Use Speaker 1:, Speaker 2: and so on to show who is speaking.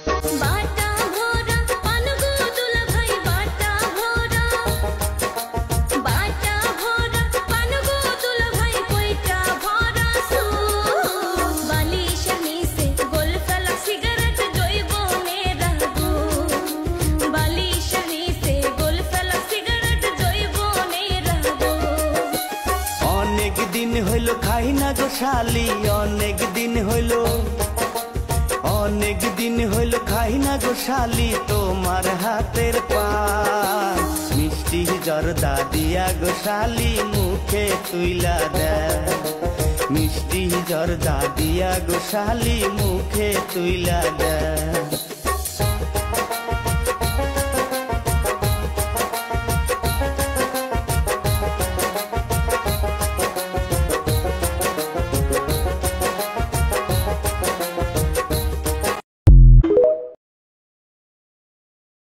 Speaker 1: बाटा भोरा पानगो दुला भाई बाटा भोरा पानगो दुला भाई कोईटा भोरा सू बालिशेर निचे गोल फेला सिगारेट जइबने राखबो बालिशेर निचे गोल फेला सिगारेट जइबने राखबो
Speaker 2: अनेक दिन हইল খাই না গো শালি অনেক দিন হইল খাই না গো শালি তোমার হাতের পান মিষ্টি জর্দা দিয়া গো শালি মুখে তুইলা দে মিষ্টি জর্দা দিয়া গো শালি মুখে তুইলা দে